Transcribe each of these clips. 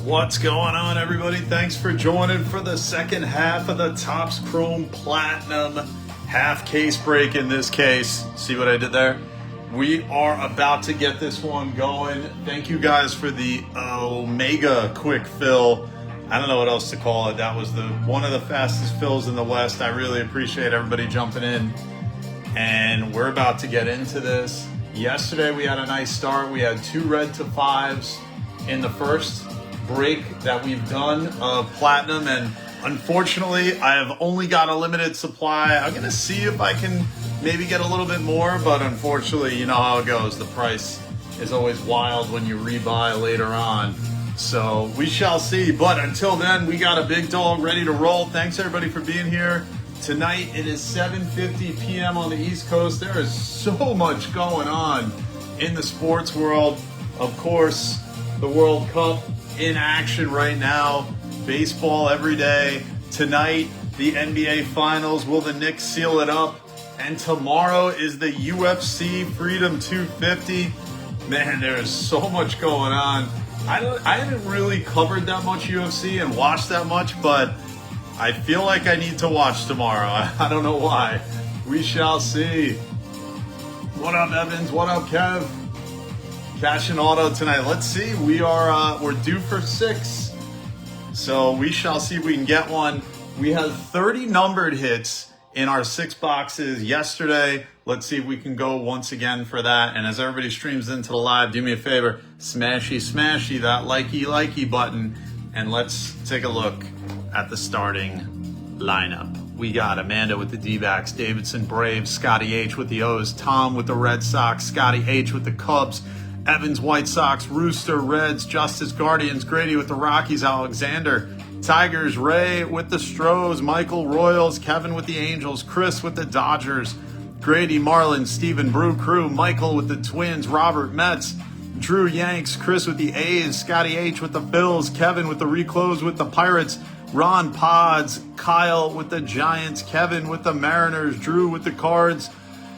What's going on, everybody? Thanks for joining for the second half of the Topps Chrome Platinum half case break in this case. See what I did there? We are about to get this one going. Thank you guys for the Omega quick fill. I don't know what else to call it. That was one of the fastest fills in the West. I really appreciate everybody jumping in. And we're about to get into this. Yesterday we had a nice start. We had 2 red to 5s in the first break that we've done of Platinum, and unfortunately I have only got a limited supply. I'm gonna see if I can maybe get a little bit more, but unfortunately, you know how it goes. The price is always wild when you rebuy later on. So we shall see, but until then, we got a big dog ready to roll. Thanks everybody for being here. Tonight it is 7:50 p.m. on the East Coast. There is so much going on in the sports world. Of course, the World Cup in action right now. Baseball every day. Tonight, the NBA Finals. Will the Knicks seal it up? And tomorrow is the UFC Freedom 250. Man, there is so much going on. I haven't really covered that much UFC and watched that much, but I feel like I need to watch tomorrow. I don't know why. We shall see. What up, Evans? What up, Kev? Cash and auto tonight. Let's see. We're due for 6. So we shall see if we can get one. We had 30 numbered hits in our 6 boxes yesterday. Let's see if we can go once again for that. And as everybody streams into the live, do me a favor, smashy that likey button. And let's take a look at the starting lineup. We got Amanda with the D-backs, Davidson Braves, Scotty H with the O's, Tom with the Red Sox, Scotty H with the Cubs, Evans White Sox, Rooster Reds, Justice Guardians, Grady with the Rockies, Alexander Tigers, Ray with the Stros, Michael Royals, Kevin with the Angels, Chris with the Dodgers, Grady Marlins, Stephen Brew Crew, Michael with the Twins, Robert Mets, Drew Yanks, Chris with the A's, Scotty H with the Phils, Kevin with the Reclose with the Pirates, Ron Pods, Kyle with the Giants, Kevin with the Mariners, Drew with the Cards,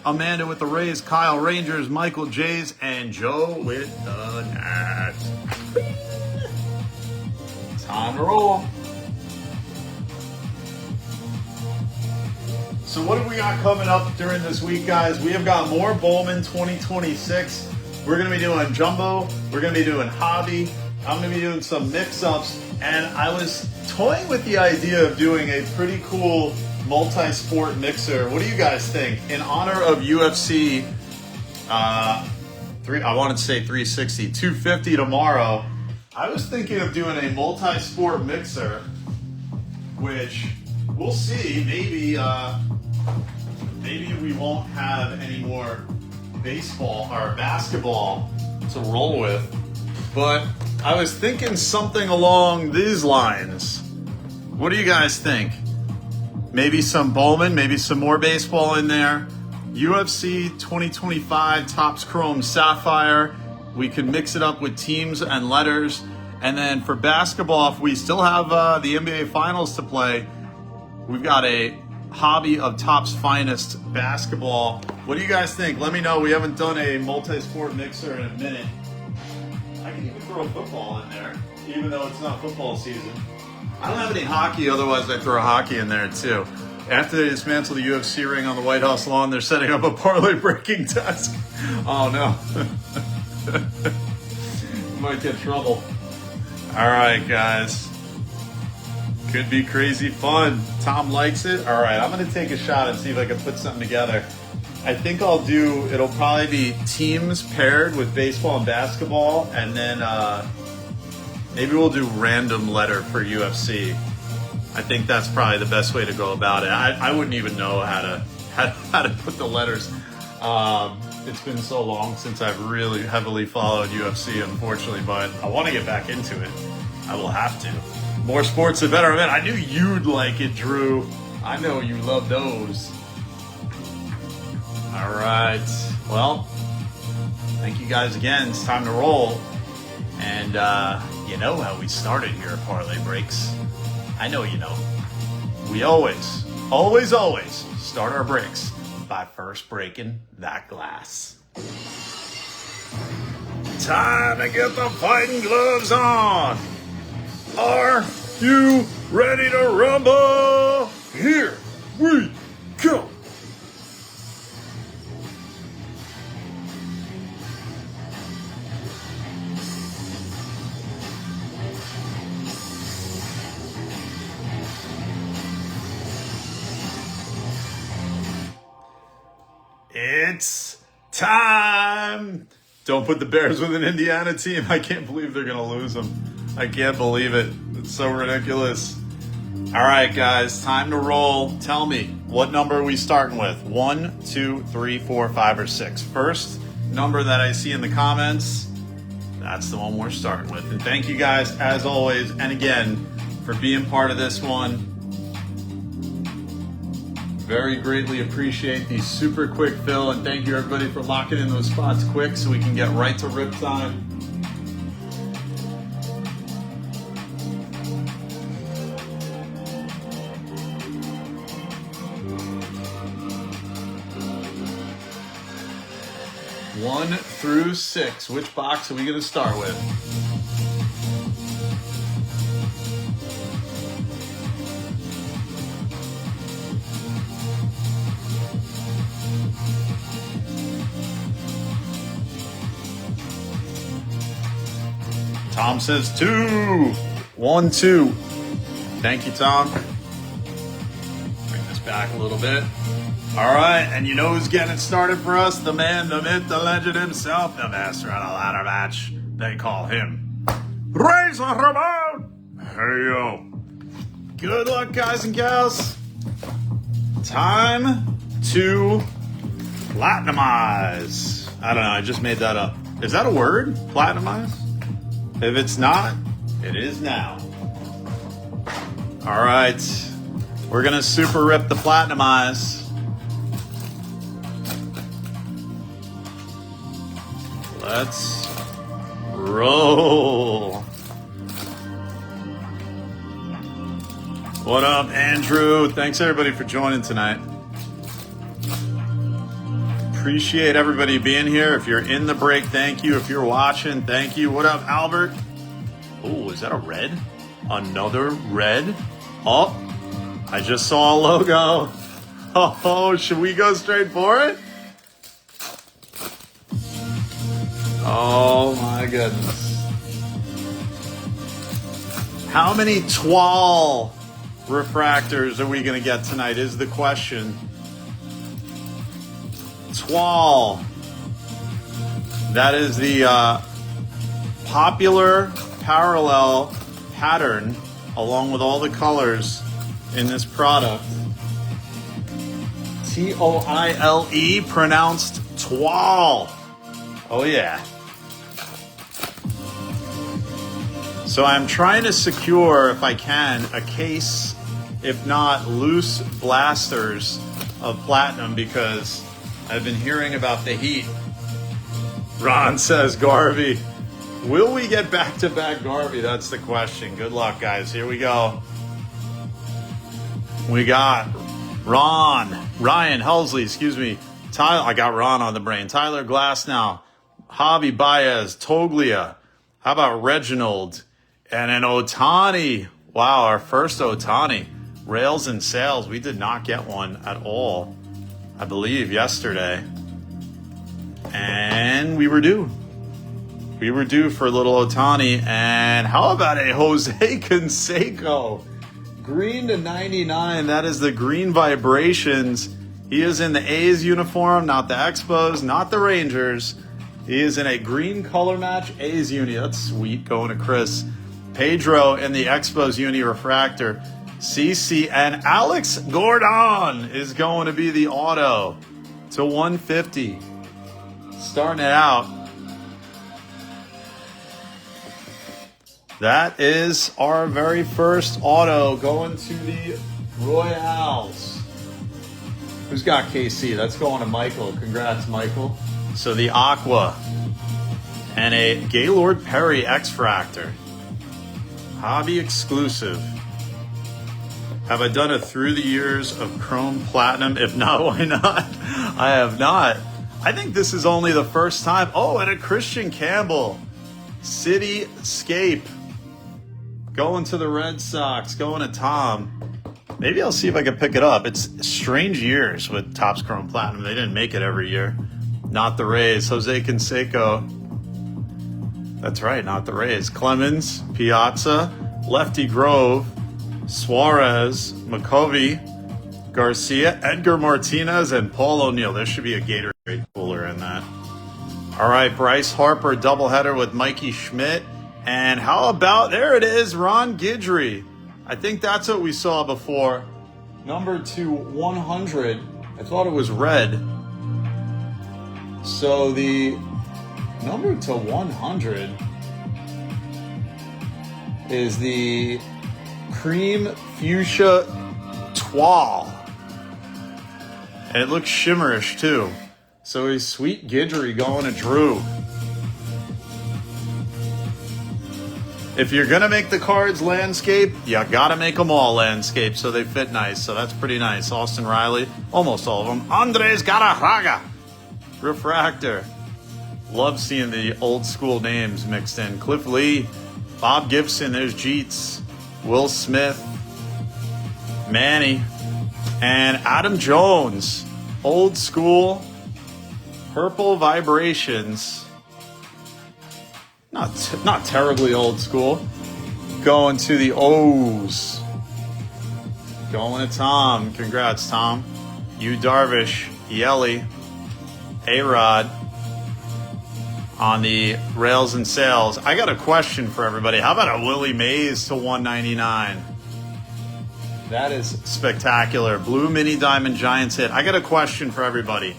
Amanda with the Rays, Kyle Rangers, Michael Jays, and Joe with the Nats. Time to roll. So what have we got coming up during this week, guys? We have got more Bowman 2026. We're going to be doing Jumbo. We're going to be doing Hobby. I'm going to be doing some mix-ups. And I was toying with the idea of doing a pretty cool multi-sport mixer. What do you guys think? In honor of UFC, I wanted to say 360, 250 tomorrow. I was thinking of doing a multi-sport mixer, which we'll see. Maybe we won't have any more baseball or basketball to roll with. But I was thinking something along these lines. What do you guys think? Maybe some Bowman, maybe some more baseball in there. UFC 2025 Topps Chrome Sapphire. We could mix it up with teams and letters. And then for basketball, if we still have the NBA Finals to play, we've got a Hobby of Topps Finest basketball. What do you guys think? Let me know. We haven't done a multi-sport mixer in a minute. I can even throw football in there, even though it's not football season. I don't have any hockey, otherwise I'd throw hockey in there too. After they dismantle the UFC ring on the White House lawn, they're setting up a parlay breaking desk. Oh no. Might get trouble. Alright guys. Could be crazy fun. Tom likes it. Alright, I'm going to take a shot and see if I can put something together. I think it'll probably be teams paired with baseball and basketball, and then maybe we'll do random letter for UFC. I think that's probably the best way to go about it. I wouldn't even know how to put the letters. It's been so long since I've really heavily followed UFC, unfortunately, but I want to get back into it. I will have to. More sports, the better. Man, I knew you'd like it, Drew. I know you love those. All right. Well, thank you guys again. It's time to roll. And you know how we started here at Parlay Breaks. I know you know. We always start our breaks by first breaking that glass. Time to get the fighting gloves on. Are you ready to rumble? Here we go. It's time. Don't put the Bears with an Indiana team. I can't believe they're going to lose them. I can't believe it. It's so ridiculous. All right, guys, time to roll. Tell me, what number are we starting with? 1, 2, 3, 4, 5, or 6? First number that I see in the comments, that's the one we're starting with. And thank you guys, as always, and again, for being part of this one. Very greatly appreciate the super quick fill, and thank you everybody for locking in those spots quick so we can get right to rip time. One through 6. Which box are we going to start with? Tom says 2. 1, 2. Thank you, Tom. Bring this back a little bit. All right, and you know who's getting it started for us? The man, the myth, the legend himself, the master on a ladder match. They call him Razor Ramon. Hey, yo. Good luck, guys and gals. Time to platinize. I don't know, I just made that up. Is that a word? Platinize? If it's not, it is now. All right, we're gonna super rip the platinize. Let's roll. What up, Andrew? Thanks everybody for joining tonight. Appreciate everybody being here. If you're in the break, thank you. If you're watching, thank you. What up, Albert? Oh, is that a red? Another red? Oh, I just saw a logo. Oh, should we go straight for it? Oh my goodness. How many Twal refractors are we going to get tonight is the question. Twal. That is the popular parallel pattern along with all the colors in this product. T-O-I-L-E, pronounced Twal. Oh yeah. So I'm trying to secure, if I can, a case, if not loose blasters of platinum, because I've been hearing about the heat. Ron says Garvey. Will we get back-to-back Garvey? That's the question. Good luck, guys. Here we go. We got Ryan Helsley, excuse me. Tyler, I got Ron on the brain. Tyler Glasnow, Javi Baez, Toglia. How about Reginald? And an Ohtani. Wow, our first Ohtani. Rails and sales. We did not get one at all, I believe, yesterday. And we were due. We were due for a little Ohtani. And how about a Jose Canseco? Green to 99. That is the Green Vibrations. He is in the A's uniform, not the Expos, not the Rangers. He is in a green color match A's uni. That's sweet, going to Chris. Pedro in the Expos uni refractor. CC and Alex Gordon is going to be the auto to 150. Starting it out. That is our very first auto going to the Royals. Who's got KC? That's going to Michael. Congrats, Michael. So the Aqua and a Gaylord Perry X-Fractor. Hobby exclusive. Have I done a through the years of Chrome Platinum? If not, why not? I have not. I think this is only the first time. Oh, and a Christian Campbell. Cityscape. Going to the Red Sox, going to Tom. Maybe I'll see if I can pick it up. It's strange years with Topps Chrome Platinum. They didn't make it every year. Not the Rays. Jose Canseco. That's right, not the Rays. Clemens, Piazza, Lefty Grove, Suarez, McCovey, Garcia, Edgar Martinez, and Paul O'Neill. There should be a Gatorade cooler in that. All right, Bryce Harper, doubleheader with Mikey Schmidt. And how about, there it is, Ron Guidry. I think that's what we saw before. Number to 100. I thought it was red. So the number to 100 is the Cream Fuchsia Toile. And it looks shimmerish too. So a sweet Guidry going to Drew. If you're going to make the cards landscape, you got to make them all landscape so they fit nice. So that's pretty nice. Austin Riley, almost all of them. Andres Galarraga, refractor. Love seeing the old school names mixed in. Cliff Lee, Bob Gibson, there's Jeets, Will Smith, Manny, and Adam Jones. Old school, purple vibrations. Not terribly old school. Going to the O's. Going to Tom. Congrats, Tom. Yu Darvish, Yelly, A-Rod on the rails and sails. I got a question for everybody. How about a Willie Mays to 199? That is spectacular. Blue Mini Diamond Giants hit. I got a question for everybody.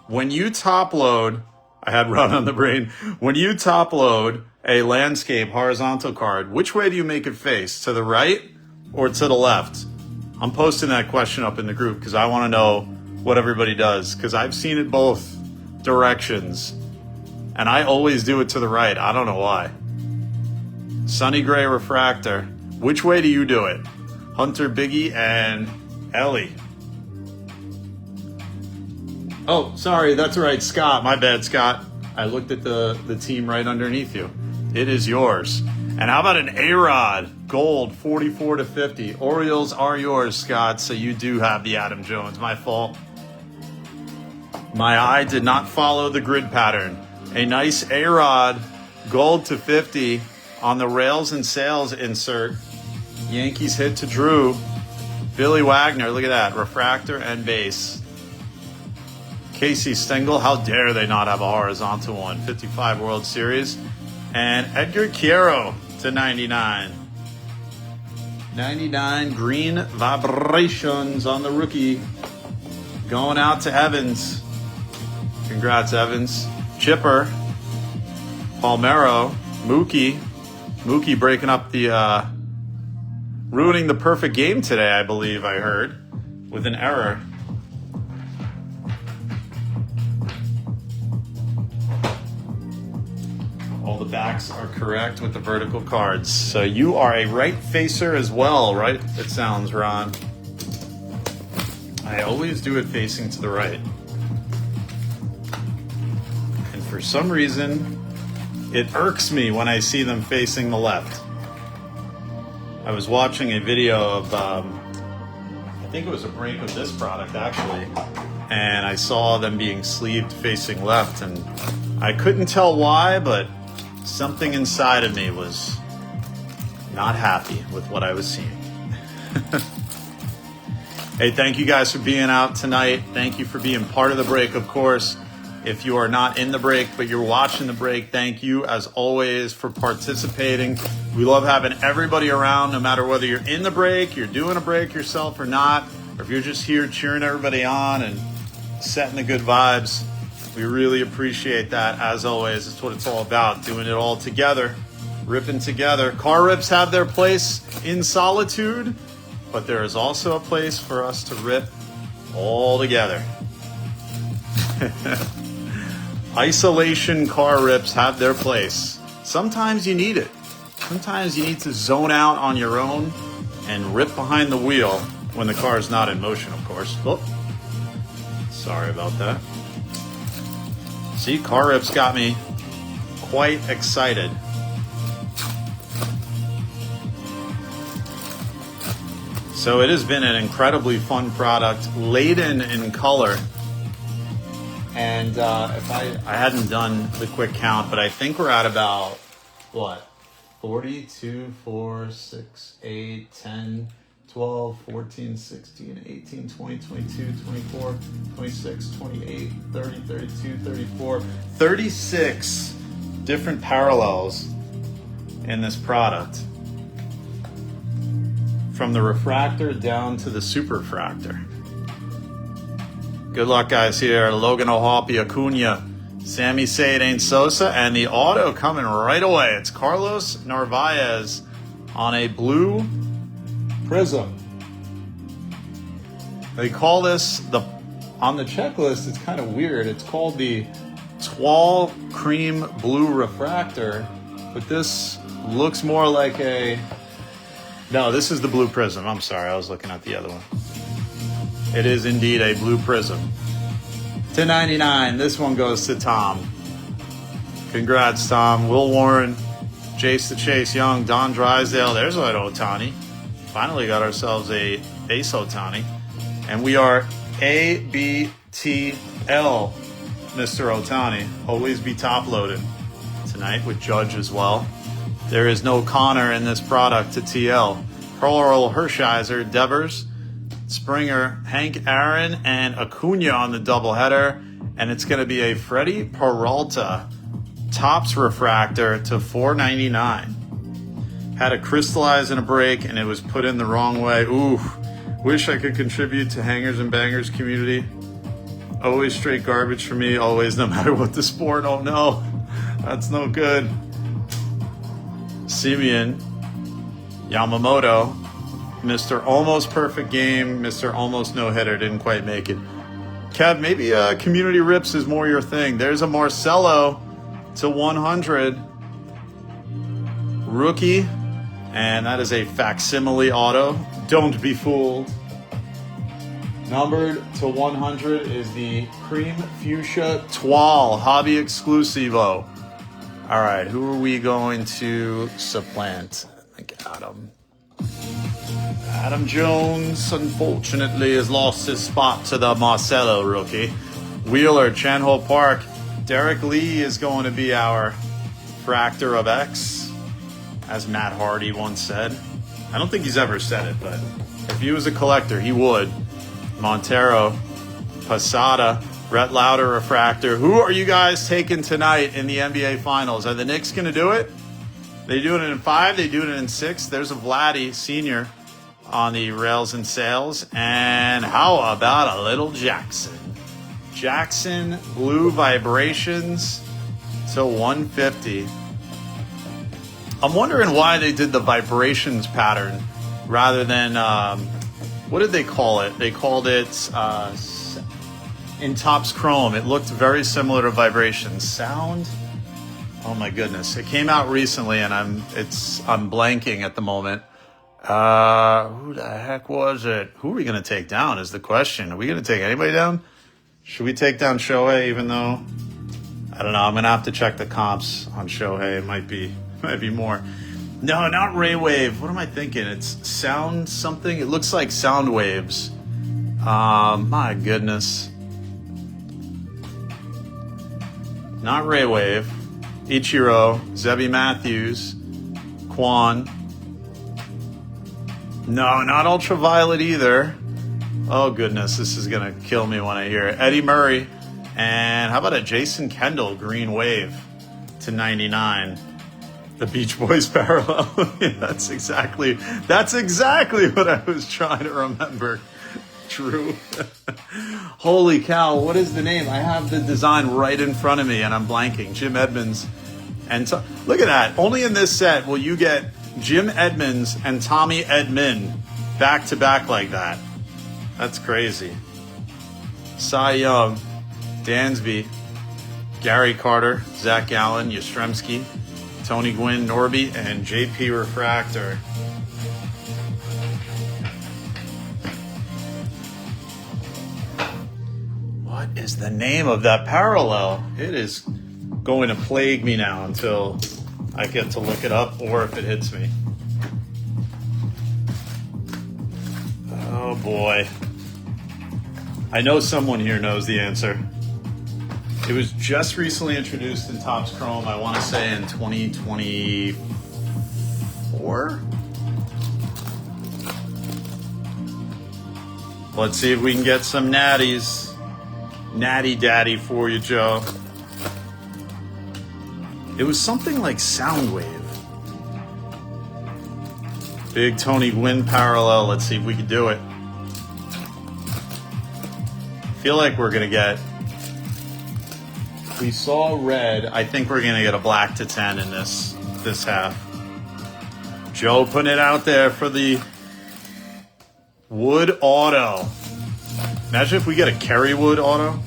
When you top load, I had run on the brain. When you top load a landscape horizontal card, which way do you make it face? To the right or to the left? I'm posting that question up in the group because I want to know what everybody does, because I've seen it both directions and I always do it to the right. I don't know why. Sunny Gray Refractor. Which way do you do it? Hunter, Biggie, and Ellie. Oh, sorry, that's right, Scott. My bad, Scott. I looked at the team right underneath you. It is yours. And how about an A-Rod gold 44 to 50? Orioles are yours, Scott, so you do have the Adam Jones. My fault. My eye did not follow the grid pattern. A nice A-Rod gold to 50 on the rails and sails insert. Yankees hit to Drew. Billy Wagner, look at that, refractor and base. Casey Stengel, how dare they not have a horizontal one? 55 World Series. And Edgar Quiero to 99. 99 green vibrations on the rookie. Going out to Evans. Congrats, Evans. Chipper. Palmero. Mookie. Mookie breaking up the, ruining the perfect game today, I believe I heard, with an error. All the backs are correct with the vertical cards. So you are a right facer as well, right? It sounds, Ron. I always do it facing to the right. And for some reason, it irks me when I see them facing the left. I was watching a video of, I think it was a break of this product actually, and I saw them being sleeved facing left, and I couldn't tell why, but something inside of me was not happy with what I was seeing. Hey, thank you guys for being out tonight. Thank you for being part of the break, of course. If you are not in the break, but you're watching the break, thank you, as always, for participating. We love having everybody around, no matter whether you're in the break, you're doing a break yourself or not, or if you're just here cheering everybody on and setting the good vibes. We really appreciate that, as always. That's what it's all about, doing it all together, ripping together. Car rips have their place in solitude, but there is also a place for us to rip all together. Isolation car rips have their place. Sometimes you need it. Sometimes you need to zone out on your own and rip behind the wheel when the car is not in motion, of course. Oh, sorry about that. See, car rips got me quite excited. So it has been an incredibly fun product, laden in color. And if I hadn't done the quick count, but I think we're at about, what, 42, 4, 6, 8, 10, 12, 14, 16, 18, 20, 22, 24, 26, 28, 30, 32, 34, 36 different parallels in this product. From the refractor down to the superfractor. Good luck, guys, here. Logan O'Hoppe, Acuna, Sammy Say It Ain't Sosa, and the auto coming right away. It's Carlos Narvaez on a blue prism. They call this, on the checklist, it's kind of weird. It's called the Twal Cream Blue Refractor, but this looks more like no, this is the blue prism. I'm sorry, I was looking at the other one. It is indeed a blue prism. $10.99. This one goes to Tom. Congrats, Tom. Will Warren, Jace the Chase Young, Don Drysdale. There's an Ohtani. Finally got ourselves a base Ohtani. And we are ABTL, Mr. Ohtani. Always be top loaded tonight with Judge as well. There is no Connor in this product to TL. Carl Hershiser, Devers, Springer, Hank Aaron, and Acuna on the doubleheader. And it's going to be a Freddie Peralta Topps refractor to $4.99. Had to crystallize in a break, and it was put in the wrong way. Ooh, wish I could contribute to Hangers and Bangers community. Always straight garbage for me, always, no matter what the sport. Oh no, that's no good. Simeon, Yamamoto, Mr. Almost Perfect Game, Mr. Almost No-Hitter, didn't quite make it. Kev, maybe community rips is more your thing. There's a Marcelo to 100. Rookie, and that is a facsimile auto. Don't be fooled. Numbered to 100 is the Cream Fuchsia Twal Hobby Exclusivo. All right, who are we going to supplant? I think Adam Jones, unfortunately, has lost his spot to the Marcelo rookie. Wheeler, Chan-Ho Park. Derek Lee is going to be our Fractor of X, as Matt Hardy once said. I don't think he's ever said it, but if he was a collector, he would. Montero, Posada, Brett Lauder refractor. Who are you guys taking tonight in the NBA Finals? Are the Knicks going to do it? They do it in 5. They do it in 6. There's a Vladdy Sr. on the rails and sails. And how about a little Jackson? Jackson Blue Vibrations to 150. I'm wondering why they did the vibrations pattern rather than, what did they call it? They called it... in Topps Chrome, it looked very similar to Vibrations. Sound? Oh my goodness. It came out recently and I'm blanking at the moment. Who the heck was it? Who are we going to take down is the question. Are we going to take anybody down? Should we take down Shohei even though, I don't know, I'm going to have to check the comps on Shohei. It might be more. No, not Ray Wave. What am I thinking? It's Sound something. It looks like Sound Waves. My goodness. Not Ray Wave, Ichiro, Zebby Matthews, Quan. No, not Ultraviolet either. Oh goodness, this is gonna kill me when I hear it. Eddie Murray, and how about a Jason Kendall Green Wave to 99? The Beach Boys parallel. That's exactly what I was trying to remember. True. Holy cow, what is the name? I have the design right in front of me and I'm blanking. Jim Edmonds. And look at that. Only in this set will you get Jim Edmonds and Tommy Edman back to back like that. That's crazy. Cy Young, Dansby, Gary Carter, Zach Gallen, Yastrzemski, Tony Gwynn, Norby, and JP Refractor. What is the name of that parallel? It is going to plague me now until I get to look it up or if it hits me. boy. I know someone here knows the answer. It was just recently introduced in Topps Chrome, I want to say in 2024? Let's see if we can get some natties. Natty Daddy for you, Joe. It was something like Soundwave. Big Tony Gwynn parallel. Let's see if we can do it. Feel like we're gonna get. We saw red. I think we're gonna get a black to 10 in this half. Joe putting it out there for the Wood auto. Imagine if we get a Kerry Wood auto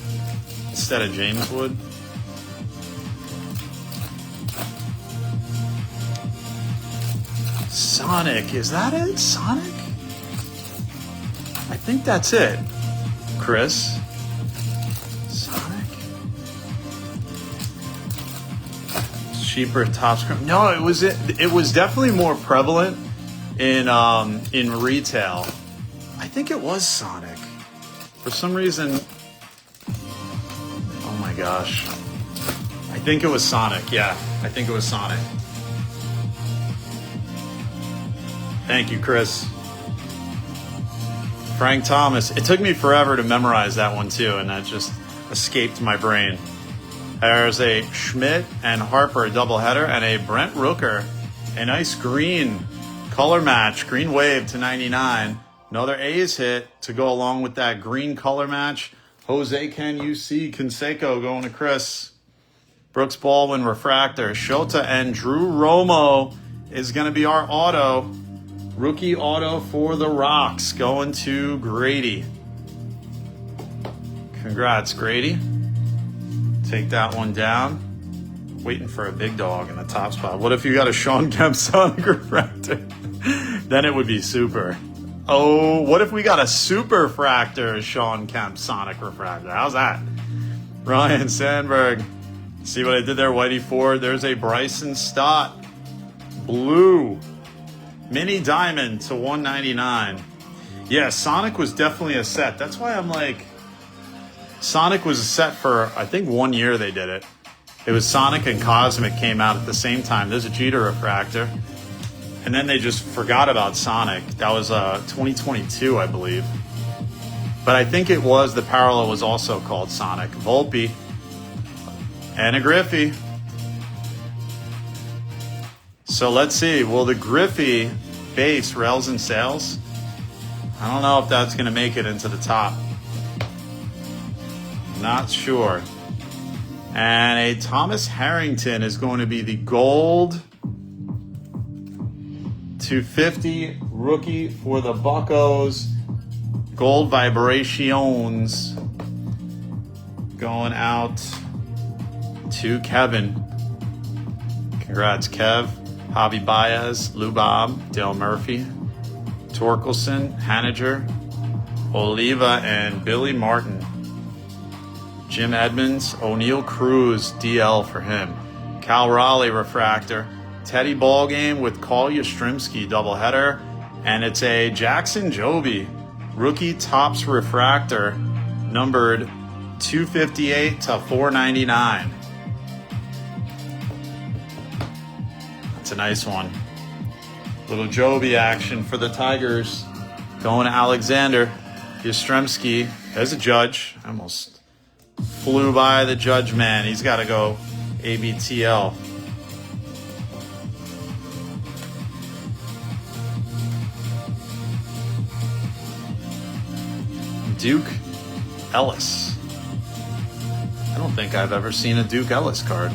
instead of James Wood. Sonic, is that it? Sonic? I think that's it. Chris. Sonic. Cheaper Topps Chrome. No, it was definitely more prevalent in retail. I think it was Sonic. For some reason, oh my gosh. I think it was Sonic. Yeah, I think it was Sonic. Thank you, Chris. Frank Thomas. It took me forever to memorize that one too, and that just escaped my brain. There's a Schmidt and Harper doubleheader and a Brent Rooker. A nice green color match, green wave to 99. Another A's hit to go along with that green color match. Jose Ken UC Canseco going to Chris. Brooks Baldwin refractor. Shota and Drew Romo is going to be our auto. Rookie auto for the Rocks going to Grady. Congrats, Grady. Take that one down. Waiting for a big dog in the top spot. What if you got a Sean Kemp Sonic refractor? Then it would be super. Oh, what if we got a super fractor Sean Kemp Sonic refractor? How's that? Ryan Sandberg. See what I did there, Whitey Ford? There's a Bryson Stott. Blue. Mini Diamond to 199. Yeah, Sonic was definitely a set. That's why I'm like, Sonic was a set for, I think 1 year they did it. It was Sonic and Cosmic came out at the same time. There's a Jeter refractor. And then they just forgot about Sonic. That was 2022, I believe. But I think it was, the parallel was also called Sonic. Volpe. And a Griffey. So let's see. Will the Griffey base rails and sales? I don't know if that's going to make it into the top. Not sure. And a Thomas Harrington is going to be the gold 250 rookie for the Buccos. Gold Vibrations going out to Kevin. Congrats, Kev. Javi Baez, Lou Bob, Dale Murphy, Torkelson, Haniger, Oliva, and Billy Martin. Jim Edmonds, O'Neill Cruz, DL for him. Cal Raleigh refractor. Teddy Ballgame with Call Yastrzemski doubleheader. And it's a Jackson Joby rookie Topps refractor numbered 258 to 499. That's a nice one. Little Joby action for the Tigers. Going to Alexander Yastrzemski. There's a Judge. Almost flew by the Judge man. He's got to go ABTL. Duke Ellis. I don't think I've ever seen a Duke Ellis card.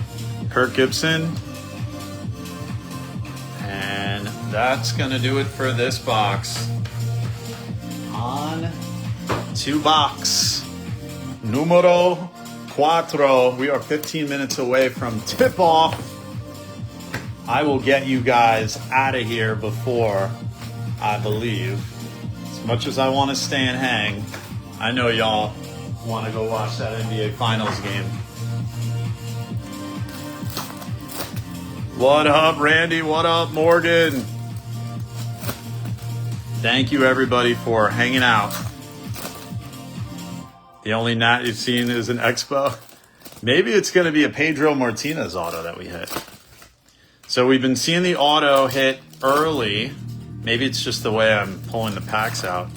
Kirk Gibson. And that's going to do it for this box. On to box numero 4. We are 15 minutes away from tip-off. I will get you guys out of here before, I believe. As much as I want to stay and hang, I know y'all want to go watch that NBA Finals game. What up, Randy? What up, Morgan? Thank you, everybody, for hanging out. The only Nat you've seen is an Expo. Maybe it's going to be a Pedro Martinez auto that we hit. So we've been seeing the auto hit early. Maybe it's just the way I'm pulling the packs out.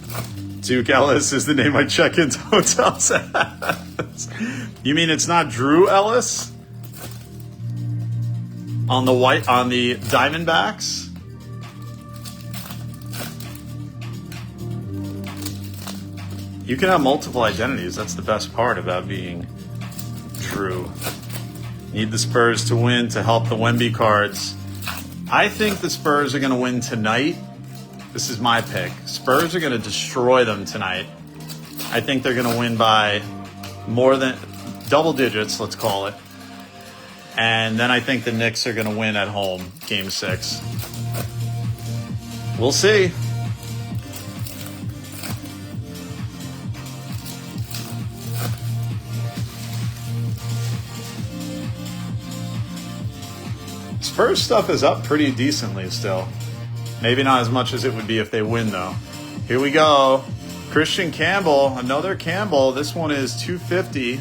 Duke Ellis is the name I check into hotels as. You mean it's not Drew Ellis? On the Diamondbacks? You can have multiple identities. That's the best part about being true. Need the Spurs to win to help the Wemby cards. I think the Spurs are going to win tonight. This is my pick. Spurs are going to destroy them tonight. I think they're going to win by more than double digits, let's call it. And then I think the Knicks are going to win at home, Game 6. We'll see. Spurs stuff is up pretty decently still. Maybe not as much as it would be if they win, though. Here we go. Christian Campbell, another Campbell. This one is $250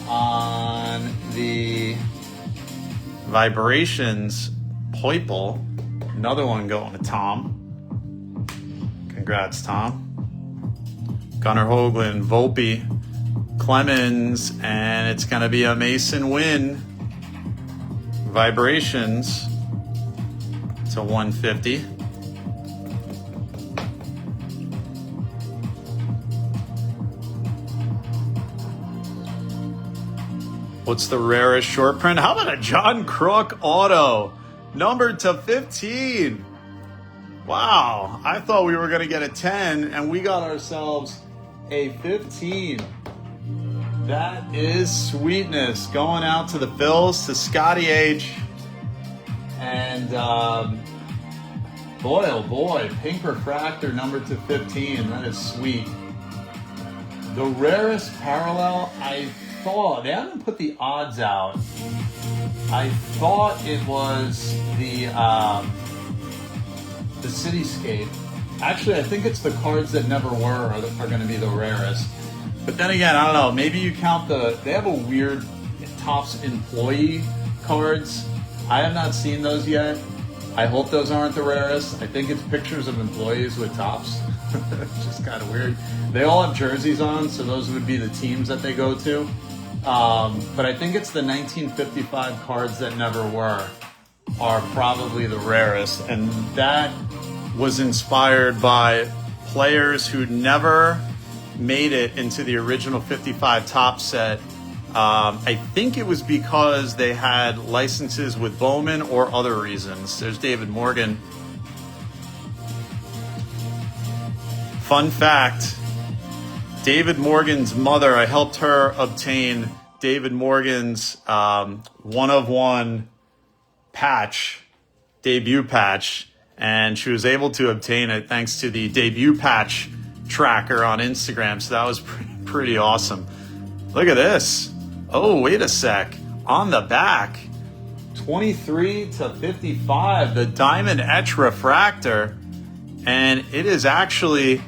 on the Vibrations Poiple. Another one going to Tom. Congrats, Tom. Gunnar Hoagland, Volpe, Clemens, and it's going to be a Mason win. Vibrations to 150. What's the rarest short print? How about a John Kruk auto? Numbered to 15. Wow, I thought we were going to get a 10, and we got ourselves a 15. That is sweetness. Going out to the Phils, to Scotty H. And boy, oh boy, Pink Refractor numbered to 15. That is sweet. The rarest parallel, I thought, they haven't put the odds out. I thought it was the Cityscape. Actually, I think it's the cards that never were are going to be the rarest. But then again, I don't know. Maybe you count they have a weird Topps employee cards. I have not seen those yet. I hope those aren't the rarest. I think it's pictures of employees with Topps. It's just kind of weird. They all have jerseys on, so those would be the teams that they go to. But I think it's the 1955 cards that never were are probably the rarest. And that was inspired by players who never made it into the original 55 Topps set. I think it was because they had licenses with Bowman or other reasons. There's David Morgan. Fun fact, David Morgan's mother, I helped her obtain David Morgan's one-of-one patch, debut patch, and she was able to obtain it thanks to the debut patch tracker on Instagram, so that was pretty awesome. Look at this. Oh, wait a sec. On the back, 23 to 55, the Diamond Etch Refractor, and it is actually,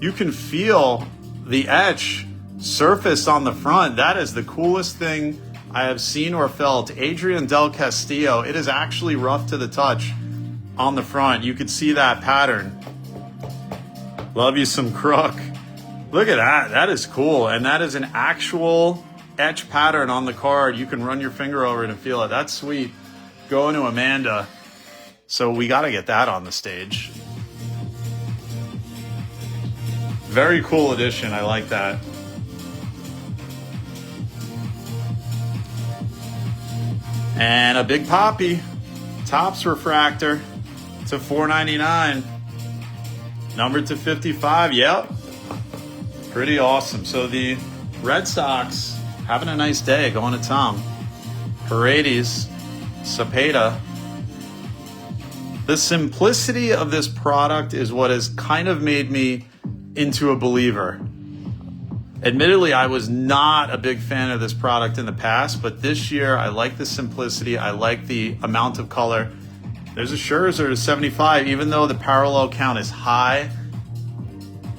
you can feel the etch surface on the front. That is the coolest thing I have seen or felt. Adrian Del Castillo, it is actually rough to the touch on the front. You could see that pattern. Love you some Kruk. Look at that. That is cool. And that is an actual etch pattern on the card. You can run your finger over it and feel it. That's sweet. Going to Amanda. So we got to get that on the stage. Very cool edition. I like that. And a Big Poppy. Topps Refractor to $4.99. Numbered to 55. Yep. Pretty awesome. So the Red Sox having a nice day. Going to Tom. Paredes. Cepeda. The simplicity of this product is what has kind of made me into a believer. Admittedly, I was not a big fan of this product in the past, but this year I like the simplicity. I like the amount of color. There's a Scherzer to 75, even though the parallel count is high.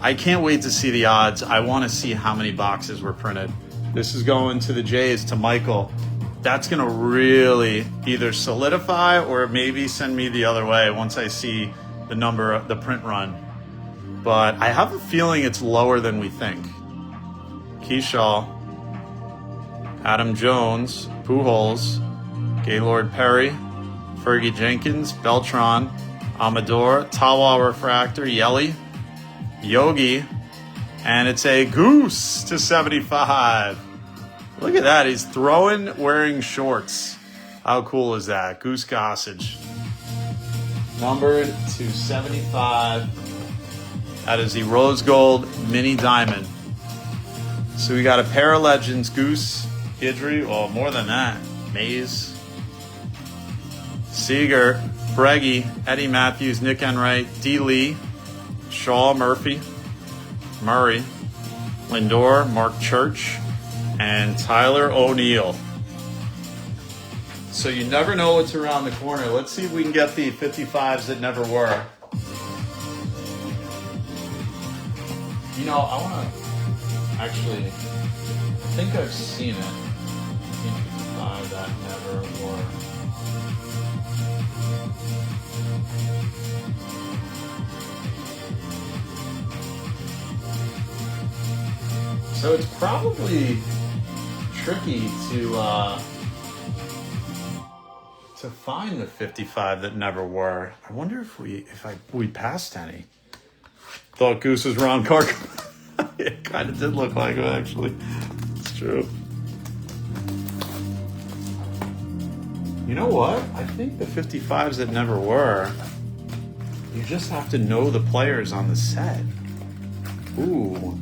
I can't wait to see the odds. I want to see how many boxes were printed. This is going to the Jays, to Michael. That's going to really either solidify or maybe send me the other way once I see the number of the print run. But I have a feeling it's lower than we think. Keyshaw, Adam Jones, Pujols, Gaylord Perry, Fergie Jenkins, Beltran, Amador, Tawa Refractor, Yelly, Yogi, and it's a Goose to 75. Look at that. He's throwing wearing shorts. How cool is that? Goose Gossage. Numbered to 75. That is the Rose Gold Mini Diamond. So we got a pair of legends. Goose, Guidry, well, more than that. Mays, Seager, Breggy, Eddie Matthews, Nick Enright, D. Lee, Shaw, Murray, Lindor, Mark Church, and Tyler O'Neill. So you never know what's around the corner. Let's see if we can get the 55s that never were. You know, I want to actually, I think I've seen it. 55 that never were. So it's probably tricky to find the 55 that never were. I wonder if we passed any. Thought Goose was Ron Clark. It kind of did look like it, actually. It's true. You know what? I think the 55s that never were, you just have to know the players on the set. Ooh.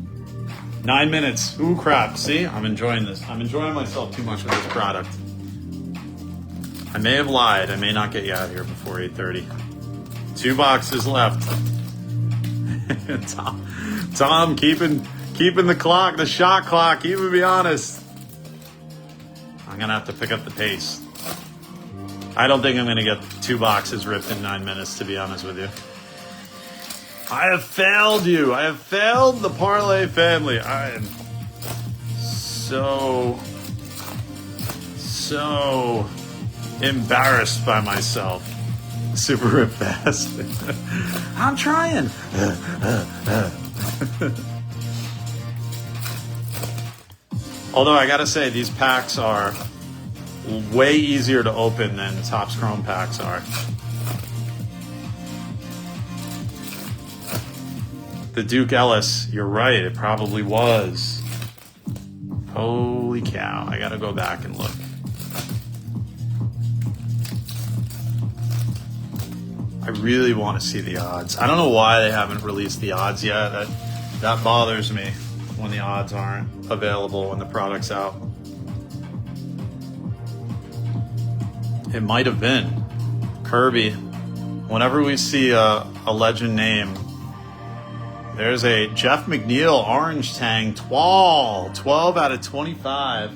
9 minutes. Ooh, crap. See? I'm enjoying this. I'm enjoying myself too much with this product. I may have lied. I may not get you out of here before 8:30. 2 boxes left. Tom keeping the clock, the shot clock, even be honest. I'm going to have to pick up the pace. I don't think I'm going to get 2 boxes ripped in 9 minutes, to be honest with you. I have failed you. I have failed the Parlay family. I am so embarrassed by myself. Super rip fast. I'm trying. Although I gotta say, these packs are way easier to open than Topps Chrome packs are. The Duke Ellis, you're right, it probably was. Holy cow, I gotta go back and look. I really want to see the odds. I don't know why they haven't released the odds yet. That bothers me when the odds aren't available when the product's out. It might have been Kirby. Whenever we see a legend name, there's a Jeff McNeil Orange Tang 12 out of 25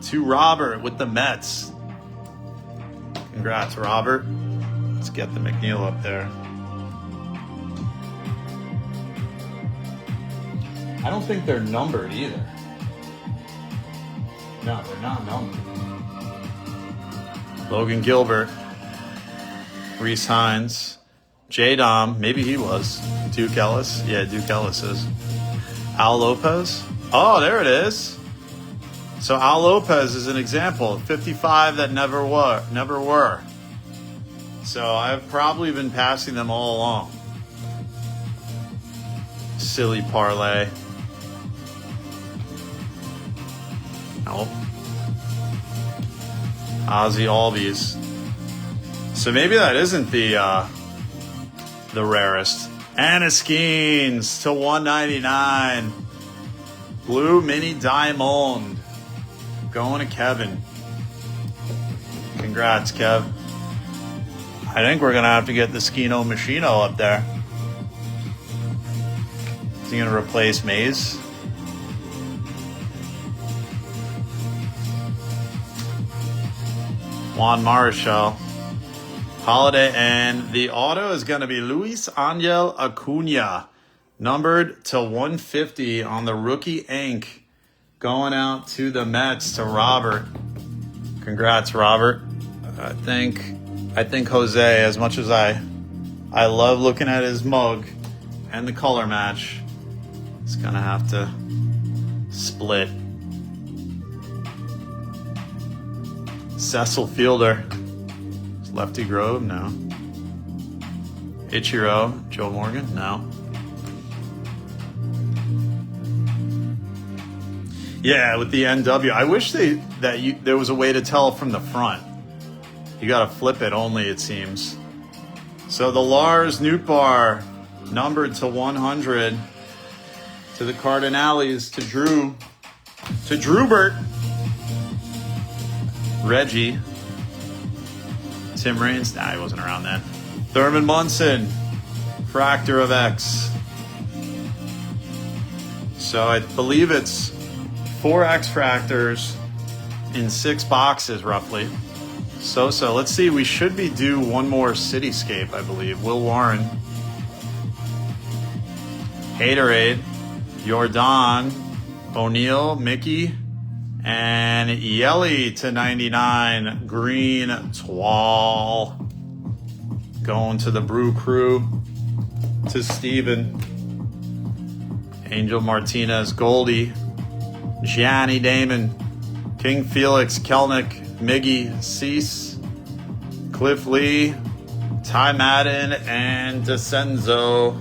to Robert with the Mets. Congrats, Robert. Let's get the McNeil up there. I don't think they're numbered either. No, they're not numbered. Logan Gilbert, Reese Hines, J-Dom, maybe he was. Duke Ellis. Yeah, Duke Ellis is. Al Lopez. Oh, there it is. So Al Lopez is an example. 55 that never were. So I've probably been passing them all along. Silly parlay. Nope. Ozzy Albies. So maybe that isn't the rarest. Anaskeens to 199. Blue Mini Diamond. Going to Kevin. Congrats, Kev. I think we're going to have to get the Skino Machino up there. Is he going to replace Mays? Juan Marichal. Holiday, and the auto is going to be Luis Angel Acuna, numbered to 150 on the rookie ink, going out to the Mets, to Robert. Congrats, Robert. I think Jose, as much as I love looking at his mug and the color match, is going to have to split. Cecil Fielder. Lefty Grove? No. Ichiro? Joe Morgan? No. Yeah, with the NW. I wish there was a way to tell from the front. You got to flip it only, it seems. So the Lars Nootbaar, numbered to 100. To the Cardinales, to Drew. To Drewbert. Reggie. Tim Raines. Nah, he wasn't around then. Thurman Munson. Fractor of X. So I believe it's 4 X fractors in 6 boxes, roughly. So let's see. We should be due one more Cityscape, I believe. Will Warren. Haterade. Jordan. O'Neal. Mickey. And Yelly to 99. Green Twal. Going to the Brew Crew. To Steven. Angel Martinez. Goldie. Gianni Damon. King Felix. Kelnick. Miggy. Cease. Cliff Lee. Ty Madden. And DeCenzo.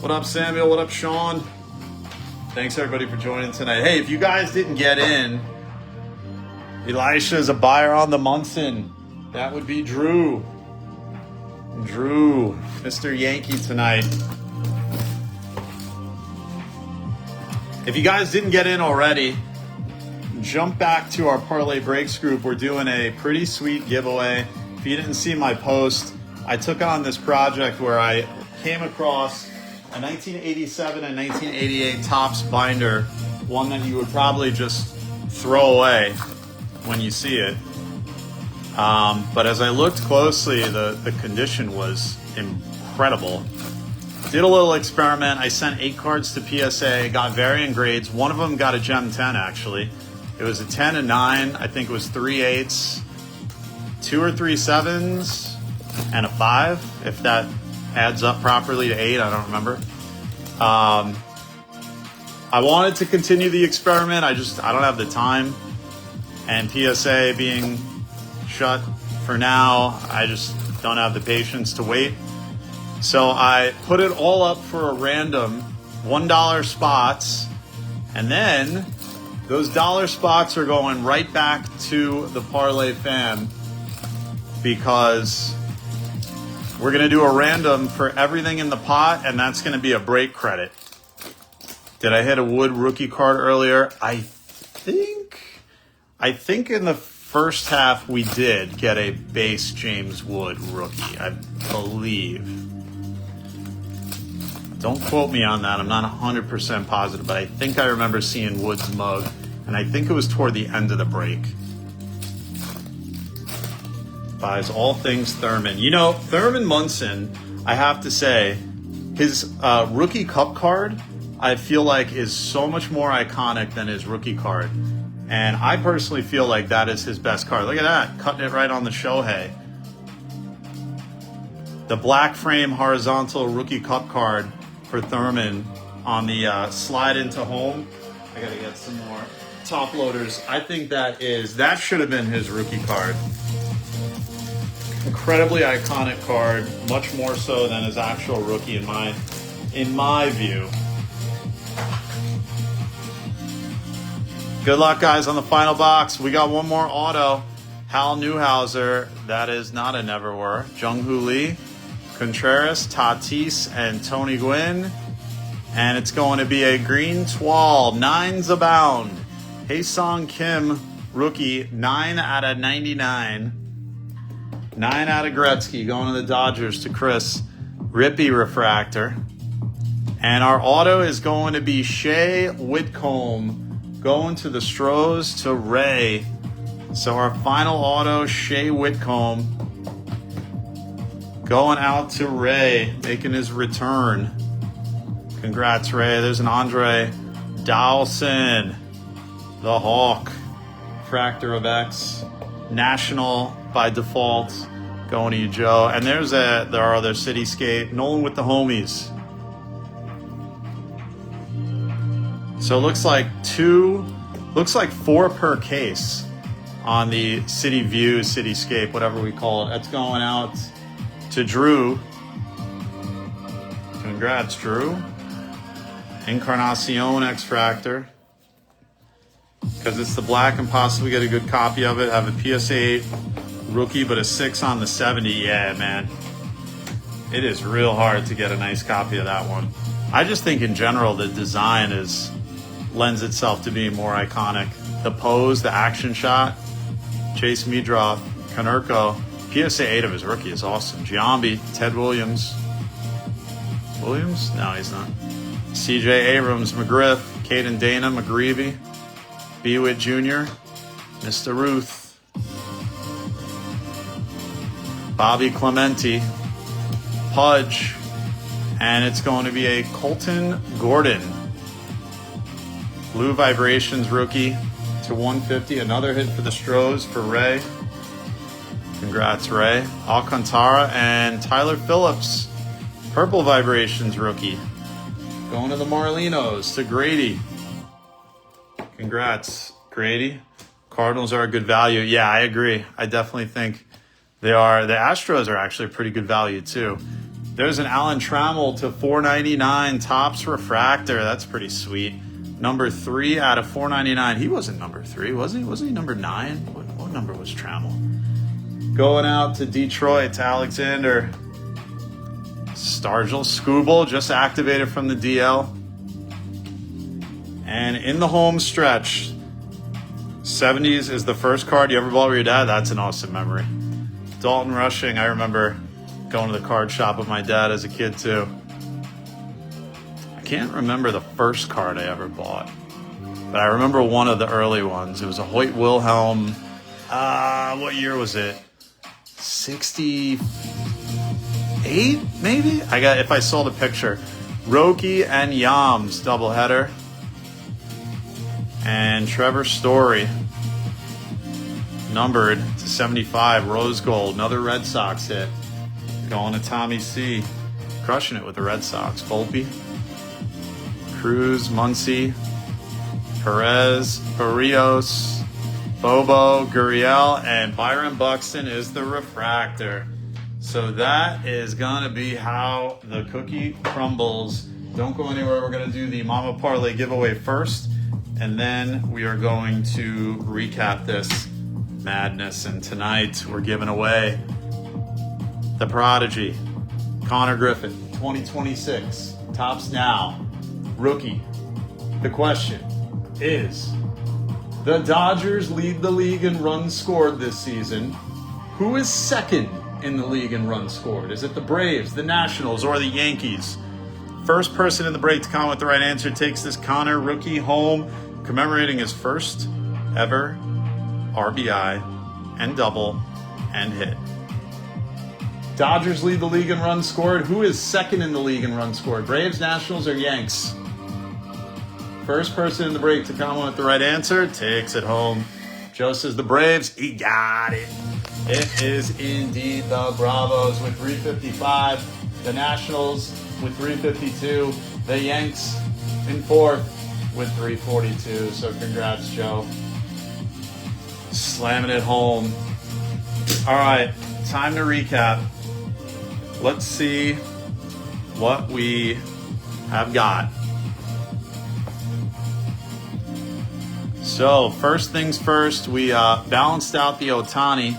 What up, Samuel? What up, Sean? Thanks, everybody, for joining tonight. Hey, if you guys didn't get in, Elisha is a buyer on the Munson. That would be Drew. Drew, Mr. Yankee tonight. If you guys didn't get in already, jump back to our Parlay Breaks group. We're doing a pretty sweet giveaway. If you didn't see my post, I took on this project where I came across a 1987 and 1988 Topps binder, one that you would probably just throw away when you see it. But as I looked closely, the condition was incredible. Did a little experiment. I sent 8 cards to PSA, got varying grades. One of them got a Gem 10, actually. It was a 10 and 9. I think it was 3 8s, 2 or 3 7s, and a 5, if that adds up properly to 8, I don't remember. I wanted to continue the experiment. I don't have the time. And PSA being shut for now, I just don't have the patience to wait. So I put it all up for a random $1 spots. And then those dollar spots are going right back to the Parlay fam, because we're going to do a random for everything in the pot, and that's going to be a break credit. Did I hit a Wood rookie card earlier? I think in the first half we did get a base James Wood rookie, I believe. Don't quote me on that. I'm not 100% positive, but I think I remember seeing Wood's mug, and I think it was toward the end of the break. Buys all things Thurman. You know, Thurman Munson, I have to say, his rookie cup card, I feel like, is so much more iconic than his rookie card. And I personally feel like that is his best card. Look at that, cutting it right on the Shohei. The black frame horizontal rookie cup card for Thurman on the slide into home. I gotta get some more top loaders. I think that should have been his rookie card. Incredibly iconic card, much more so than his actual rookie in my view. Good luck, guys, on the final box. We got one more auto. Hal Newhouser, that is not a never were. Jung-Hoo Lee, Contreras, Tatis, and Tony Gwynn. And it's going to be a green Twal, 9s abound. Hae-Sung Kim, rookie, 9 out of 99. 9 out of Gretzky, going to the Dodgers, to Chris. Rippy refractor. And our auto is going to be Shea Whitcomb, going to the Stros, to Ray. So our final auto, Shea Whitcomb. Going out to Ray, making his return. Congrats, Ray. There's an Andre Dawson, the Hawk, Fractor of X, National by default, going to you, Joe. And there's our other Cityscape, Nolan with the homies. So it looks like 4 per case on the City View, Cityscape, whatever we call it. That's going out to Drew. Congrats, Drew. Encarnacion X Fractor. Because it's the black and possibly get a good copy of it. Have a PSA 8 rookie, but a 6 on the 70. Yeah, man. It is real hard to get a nice copy of that one. I just think in general the design lends itself to being more iconic. The pose, the action shot. Chase Meadroff, Konerko. PSA 8 of his rookie is awesome. Giambi, Ted Williams. Williams? No, he's not. CJ Abrams, McGriff, Caden Dana, McGreevy, Bewitt Jr., Mr. Ruth, Bobby Clementi, Pudge, and it's going to be a Colton Gordon. Blue Vibrations rookie to 150. Another hit for the Stros for Ray. Congrats, Ray. Alcantara and Tyler Phillips. Purple Vibrations rookie. Going to the Marlinos, to Grady. Congrats, Grady. Cardinals are a good value. Yeah, I agree. I definitely think they are. The Astros are actually a pretty good value, too. There's an Alan Trammell to 499 Topps Refractor. That's pretty sweet. Number 3 out of 499. He wasn't number 3, was he? Wasn't he number 9? What number was Trammell? Going out to Detroit, to Alexander Stargell. Skubal just activated from the DL. And in the home stretch, 70s is the first card you ever bought with your dad. That's an awesome memory. Dalton Rushing, I remember going to the card shop with my dad as a kid too. I can't remember the first card I ever bought, but I remember one of the early ones. It was a Hoyt Wilhelm. What year was it? 68, maybe? If I saw the picture. Roki and Yams doubleheader. And Trevor Story, numbered to 75, rose gold, another Red Sox hit. Going to Tommy C, crushing it with the Red Sox. Volpe, Cruz, Muncy, Perez, Barrios, Bobo, Gurriel, and Byron Buxton is the refractor. So that is going to be how the cookie crumbles. Don't go anywhere. We're going to do the Mama Parlay giveaway first. And then we are going to recap this madness. And tonight we're giving away the Prodigy, Connor Griffin, 2026, Topps Now, rookie. The question is, the Dodgers lead the league in runs scored this season. Who is second in the league in runs scored? Is it the Braves, the Nationals, or the Yankees? First person in the break to comment with the right answer takes this Connor rookie home, commemorating his first ever RBI and double and hit. Dodgers lead the league in runs scored. Who is second in the league in runs scored? Braves, Nationals, or Yanks? First person in the break to comment with the right answer takes it home. Joe says the Braves. He got it. It is indeed the Bravos with 355. The Nationals with 352. The Yanks in fourth with 342. So congrats, Joe. Slamming it home. All right, time to recap. Let's see what we have got. So first things first, we balanced out the Ohtani.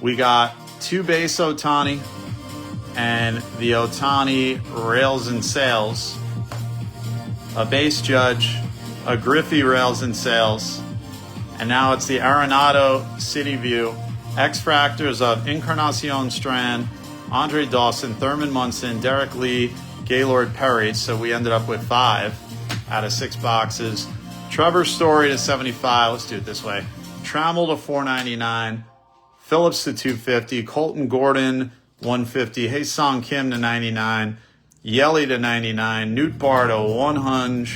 We got 2 base Ohtani and the Ohtani rails and sails. A base Judge, a Griffey rails and sails, and now it's the Arenado City View. X-Fractors of Encarnacion Strand, Andre Dawson, Thurman Munson, Derek Lee, Gaylord Perry. So we ended up with 5 out of 6 boxes. Trevor Story to 75. Let's do it this way. Trammell to 499. Phillips to 250. Colton Gordon 150. Hey Song Kim to 99. Yelly to 99. Newt Bar to 100.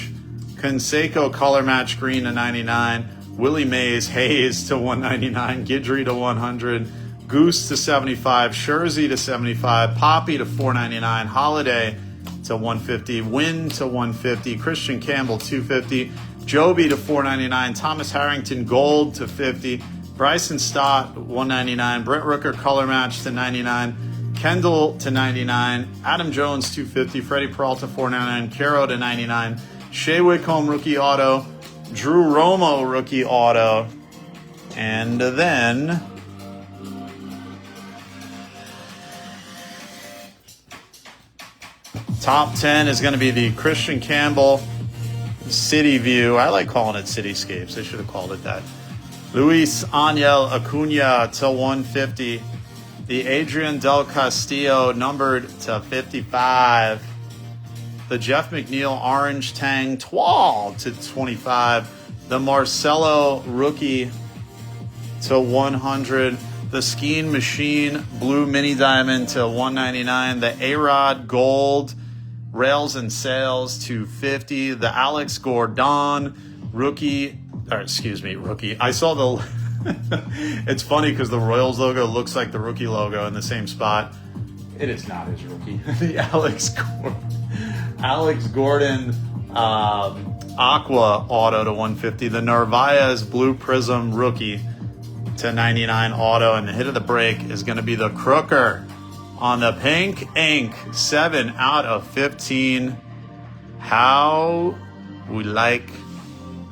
Conseco Color Match Green to 99. Willie Mays Hayes to 199. Guidry to 100. Goose to 75. Scherzi to 75. Poppy to 499. Holiday to 150. Wynn to 150. Christian Campbell 250. Joby to 499. Thomas Harrington Gold to 50. Bryson Stott 199. Brett Rooker Color Match to 99. Kendall to 99. Adam Jones 250. Freddie Peralta 499. Caro to 99. Shea Whitcomb Rookie Auto. Drew Romo Rookie Auto. And then top 10 is going to be the Christian Campbell City View. I like calling it Cityscapes. I should have called it that. Luis Angel Acuna to 150. The Adrian Del Castillo numbered to 55. The Jeff McNeil Orange Tang Twal to 25. The Marcelo Rookie to 100. The Skiing Machine Blue Mini Diamond to 199. The A-Rod Gold Rails and Sails to 50. The Alex Gordon Rookie. I saw the... It's funny because the Royals logo looks like the rookie logo in the same spot. It is not his rookie. The Alex Gordon Aqua Auto to 150. The Narvaez Blue Prism Rookie to 99 Auto. And the hit of the break is going to be the Crooker on the Pink Ink 7 out of 15. How we like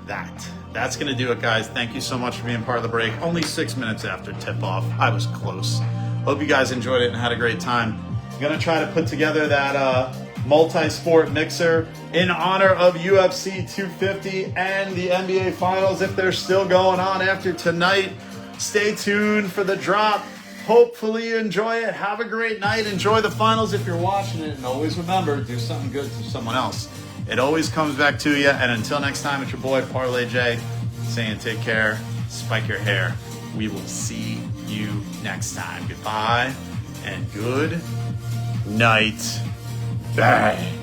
that. That's going to do it, guys. Thank you so much for being part of the break. Only 6 minutes after tip-off. I was close. Hope you guys enjoyed it and had a great time. I'm going to try to put together that multi-sport mixer in honor of UFC 250 and the NBA Finals if they're still going on after tonight. Stay tuned for the drop. Hopefully you enjoy it. Have a great night. Enjoy the finals if you're watching it. And always remember, do something good to someone else. It always comes back to you. And until next time, it's your boy, Parlay J, saying take care, spike your hair. We will see you next time. Goodbye and good night. Bang.